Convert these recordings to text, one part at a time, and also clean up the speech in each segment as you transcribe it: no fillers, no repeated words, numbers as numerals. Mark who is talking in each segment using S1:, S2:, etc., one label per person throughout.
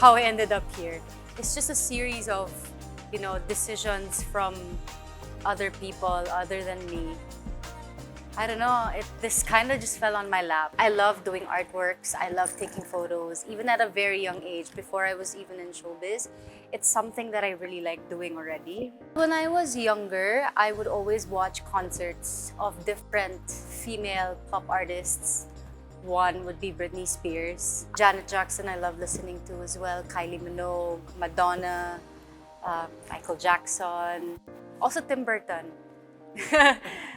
S1: how I ended up here. It's just a series of, decisions from other people other than me. I don't know, this kind of just fell on my lap. I love doing artworks, I love taking photos, even at a very young age, before I was even in showbiz. It's something that I really like doing already. When I was younger, I would always watch concerts of different female pop artists. One would be Britney Spears. Janet Jackson, I love listening to as well. Kylie Minogue, Madonna, Michael Jackson. Also Tim Burton.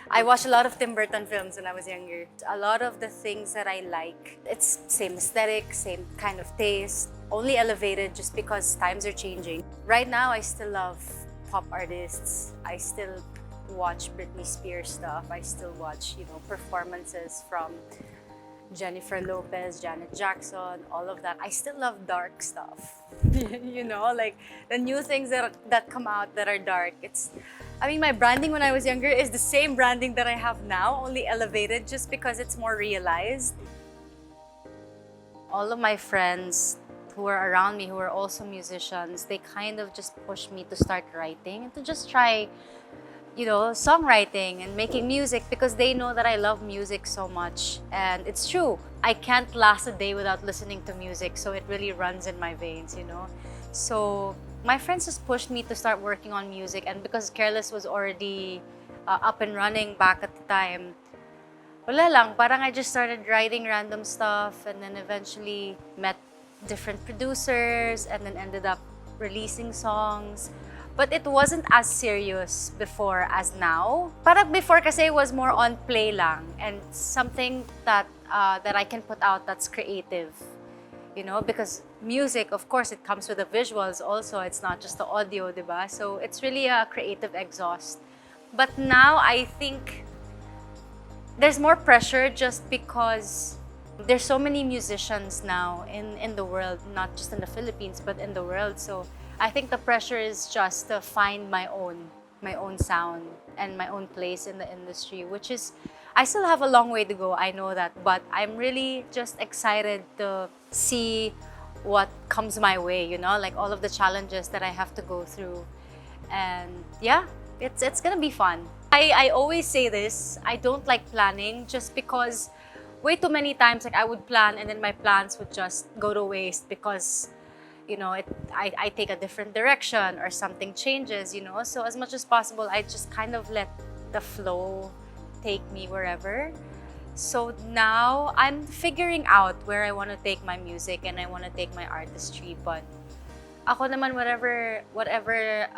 S1: I watched a lot of Tim Burton films when I was younger. A lot of the things that I like, it's same aesthetic, same kind of taste, only elevated just because times are changing. Right now, I still love pop artists. I still watch Britney Spears stuff. I still watch, performances from Jennifer Lopez, Janet Jackson, all of that. I still love dark stuff. Like the new things that come out that are dark. My branding when I was younger is the same branding that I have now, only elevated just because it's more realized. All of my friends who are around me, who are also musicians, they kind of just pushed me to start writing and to just try, songwriting and making music because they know that I love music so much. And it's true, I can't last a day without listening to music, so it really runs in my veins, So my friends just pushed me to start working on music, and because Careless was already up and running back at the time, wala lang, parang I just started writing random stuff and then eventually met different producers and then ended up releasing songs. But it wasn't as serious before as now. Parang before kasi it was more on play lang and something that I can put out that's creative. Because music, of course, it comes with the visuals also. It's not just the audio, diba? So it's really a creative exhaust. But now I think there's more pressure just because there's so many musicians now in the world, not just in the Philippines, but in the world. So I think the pressure is just to find my own sound and my own place in the industry, which is, I still have a long way to go, I know that, but I'm really just excited to see what comes my way, like all of the challenges that I have to go through. And yeah, it's gonna be fun. I always say this, I don't like planning just because way too many times I would plan and then my plans would just go to waste because I take a different direction or something changes, So as much as possible, I just kind of let the flow take me wherever. So now I'm figuring out where I want to take my music and I want to take my artistry. But ako naman, whatever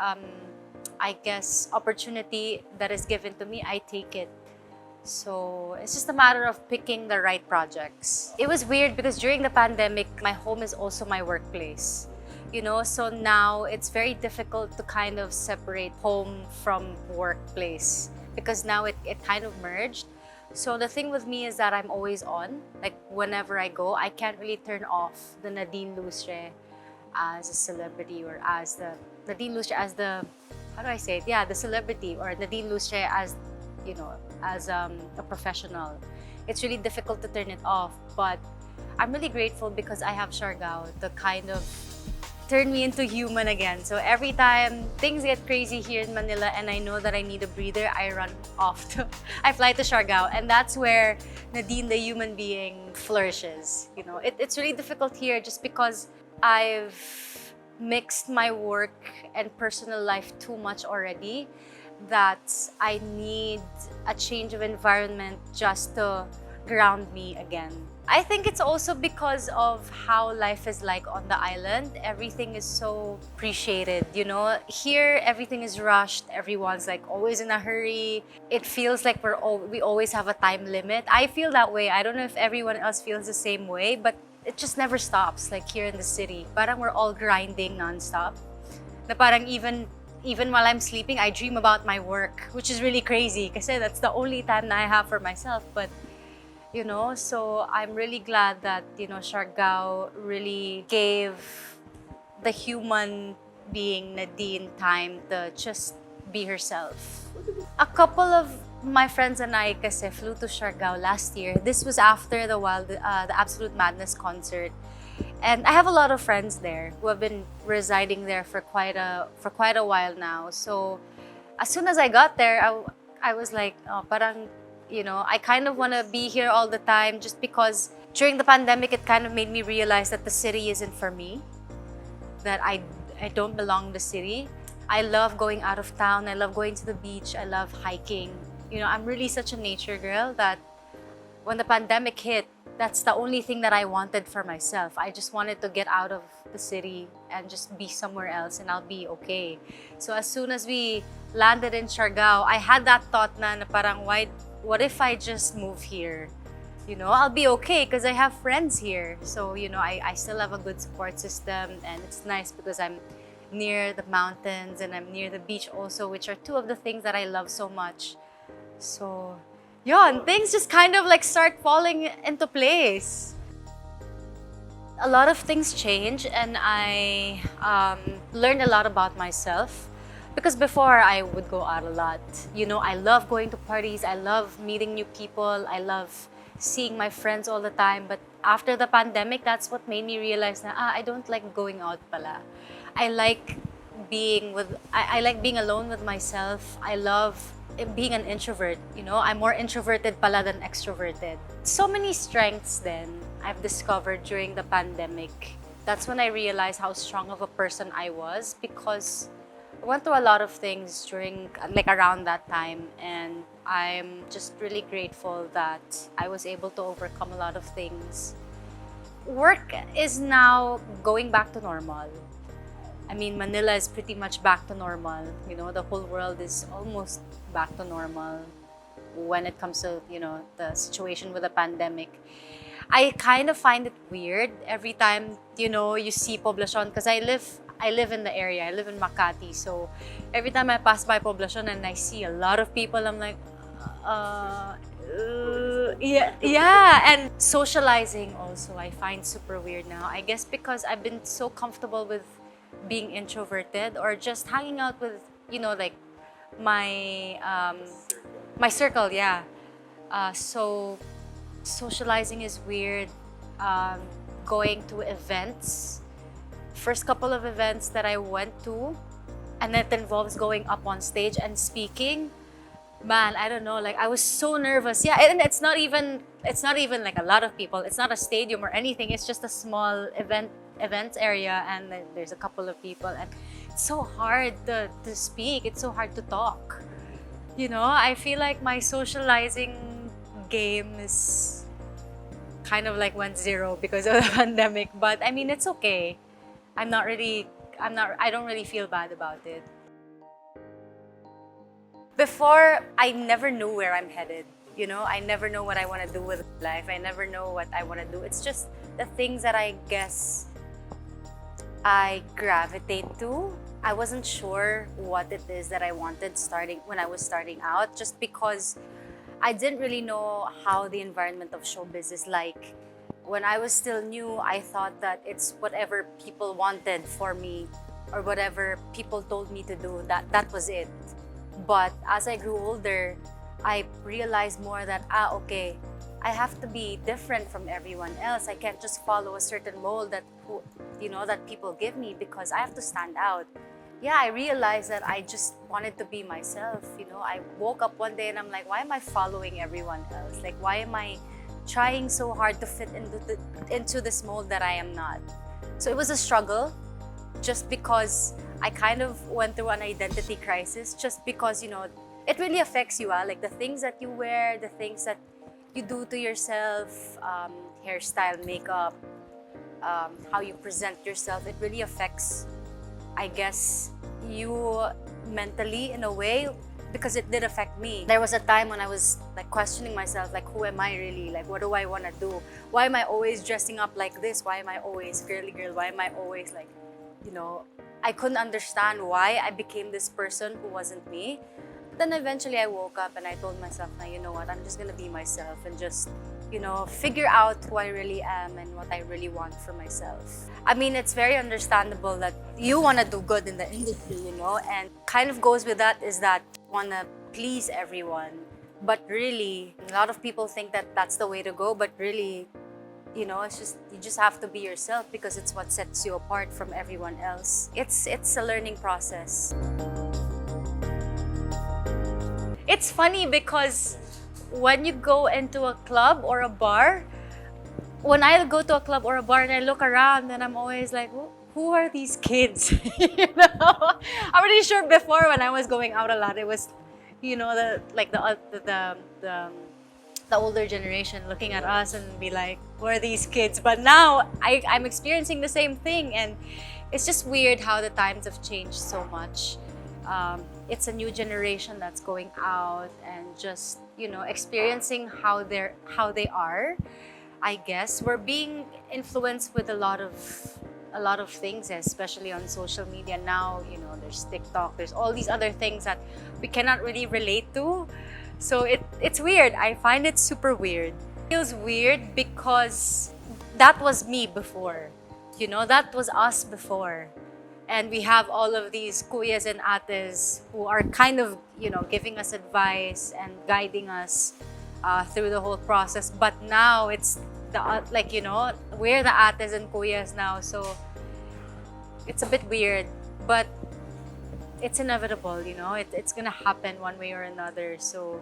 S1: I guess opportunity that is given to me, I take it. So it's just a matter of picking the right projects. It was weird because during the pandemic, my home is also my workplace. So now it's very difficult to kind of separate home from workplace because now it kind of merged. So the thing with me is that I'm always on. Like whenever I go, I can't really turn off the Nadine Lustre as a celebrity or as the Nadine Lustre as the, how do I say it? Yeah, the celebrity, or Nadine Lustre as as a professional. It's really difficult to turn it off, but I'm really grateful because I have Siargao to kind of turn me into human again. So every time things get crazy here in Manila and I know that I need a breather, I run off I fly to Siargao, and that's where Nadine, the human being, flourishes. It's really difficult here just because I've mixed my work and personal life too much already, that I need a change of environment just to ground me again. I think it's also because of how life is like on the island. Everything is so appreciated, Here, everything is rushed. Everyone's like always in a hurry. It feels like we always have a time limit. I feel that way. I don't know if everyone else feels the same way, but it just never stops, like here in the city. Parang we're all grinding nonstop. Na parang even while I'm sleeping, I dream about my work, which is really crazy kasi that's the only time that I have for myself. But, so I'm really glad that, Siargao really gave the human being Nadine time to just be herself. A couple of my friends and I kasi flew to Siargao last year. This was after the Absolute Madness concert. And I have a lot of friends there who have been residing there for quite a while now. So as soon as I got there, I was like, oh, parang, I kind of want to be here all the time, just because during the pandemic, it kind of made me realize that the city isn't for me, that I don't belong in the city. I love going out of town. I love going to the beach. I love hiking. I'm really such a nature girl that when the pandemic hit, that's the only thing that I wanted for myself. I just wanted to get out of the city and just be somewhere else, and I'll be okay. So as soon as we landed in Siargao, I had that thought na parang, what if I just move here? I'll be okay because I have friends here. So, I still have a good support system, and it's nice because I'm near the mountains and I'm near the beach also, which are two of the things that I love so much. So, yeah, and things just kind of like start falling into place. A lot of things change, and I learned a lot about myself. Because before, I would go out a lot. I love going to parties. I love meeting new people. I love seeing my friends all the time. But after the pandemic, that's what made me realize that I don't like going out pala. I like I like being alone with myself. I love being an introvert. I'm more introverted pala than extroverted. So many strengths then I've discovered during the pandemic. That's when I realized how strong of a person I was, because I went through a lot of things around that time, and I'm just really grateful that I was able to overcome a lot of things. Work is now going back to normal. I mean, Manila is pretty much back to normal. The whole world is almost back to normal when it comes to, the situation with the pandemic. I kind of find it weird every time, you see Poblacion, because I live in the area. I live in Makati. So every time I pass by Poblacion and I see a lot of people, I'm like, yeah. And socializing also, I find super weird now. I guess because I've been so comfortable with being introverted, or just hanging out with, my my circle, yeah. So socializing is weird. Going to events. First couple of events that I went to, and it involves going up on stage and speaking. Man, I don't know, I was so nervous. Yeah, and it's not even like a lot of people. It's not a stadium or anything. It's just a small events area, and then there's a couple of people, and it's so hard to speak. It's so hard to talk. I feel like my socializing game is kind of went zero because of the pandemic. But I mean, it's okay. I don't really feel bad about it. Before, I never knew where I'm headed. I never know what I want to do with life. I never know what I want to do. It's just the things that I guess I gravitate to. I wasn't sure what it is that I wanted when I was starting out, just because I didn't really know how the environment of showbiz is like. When I was still new, I thought that it's whatever people wanted for me, or whatever people told me to do, that was it. But as I grew older, I realized more that, okay, I have to be different from everyone else. I can't just follow a certain mold that people give me, because I have to stand out. Yeah, I realized that I just wanted to be myself. I woke up one day and I'm like, why am I following everyone else? Why am I trying so hard to fit into this mold that I am not? So it was a struggle, just because I kind of went through an identity crisis, just because, it really affects you. The things that you wear, the things that you do to yourself, hairstyle, makeup, how you present yourself, it really affects, I guess, you mentally in a way, because it did affect me. There was a time when I was questioning myself, who am I really? What do I want to do? Why am I always dressing up like this? Why am I always girly girl? Why am I always I couldn't understand why I became this person who wasn't me. Then eventually I woke up and I told myself, you know what, I'm just gonna be myself and just, figure out who I really am and what I really want for myself. I mean, it's very understandable that you want to do good in the industry, and kind of goes with that is that you want to please everyone. But really, a lot of people think that that's the way to go, but really, you know, you just have to be yourself because it's what sets you apart from everyone else. It's a learning process. It's funny because when you go into a club or a bar, when I go to a club or a bar and I look around, then I'm always like, who are these kids? You know, I'm pretty sure before when I was going out a lot, it was, you know, the older generation looking at us and be like, who are these kids? But now I'm experiencing the same thing, and it's just weird how the times have changed so much. It's a new generation that's going out and just, you know, experiencing how they are. I guess we're being influenced with a lot of things, especially on social media now. You know, there's TikTok, there's all these other things that we cannot really relate to. So it's weird. I find it super weird. It feels weird because that was me before. You know, that was us before. And we have all of these kuyas and ates who are kind of, you know, giving us advice and guiding us through the whole process. But now it's like, you know, we're the ates and kuyas now. So it's a bit weird, but it's inevitable, you know, it's gonna happen one way or another. So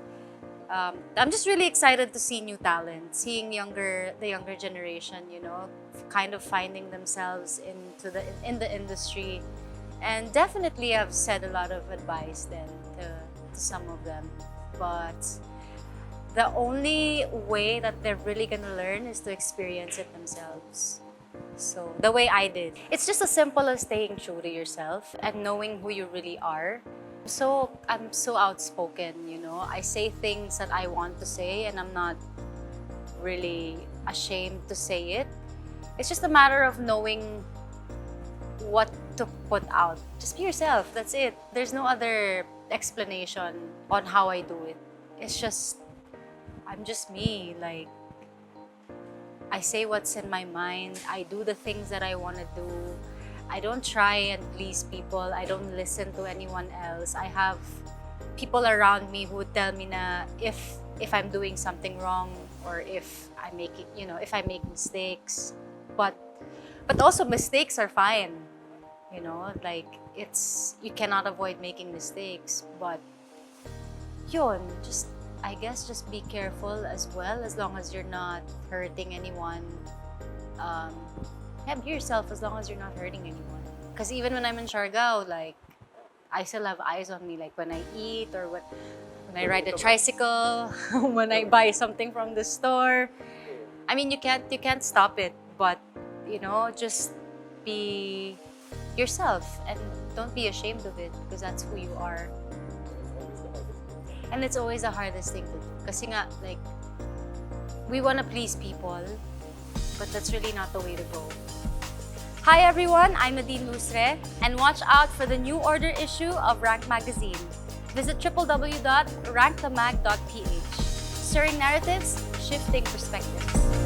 S1: I'm just really excited to see new talent, seeing the younger generation, you know, kind of finding themselves in the industry. And definitely I've said a lot of advice then to some of them, but the only way that they're really gonna learn is to experience it themselves. So the way I did. It's just as simple as staying true to yourself and knowing who you really are. So I'm so outspoken, you know. I say things that I want to say and I'm not really ashamed to say it. It's just a matter of knowing what to put out. Just be yourself, that's it. There's no other explanation on how I do it. It's just, I'm just me. Like, I say what's in my mind. I do the things that I want to do. I don't try and please people. I don't listen to anyone else. I have people around me who would tell me na if I'm doing something wrong or if I make it, you know, if I make mistakes. But also mistakes are fine. You know, like you cannot avoid making mistakes. But yun, I guess just be careful as well, as long as you're not hurting anyone. Yeah, be yourself as long as you're not hurting anyone. Because even when I'm in Siargao, like, I still have eyes on me, like when I eat or when I ride a tricycle, when I buy something from the store. I mean, you can't stop it, but you know, just be yourself and don't be ashamed of it because that's who you are. And it's always the hardest thing to do. Kasi nga, like, we want to please people, but that's really not the way to go. Hi everyone, I'm Nadine Lustre, and watch out for the new order issue of Rank Magazine. Visit www.rankthemag.ph. Stirring narratives, shifting perspectives.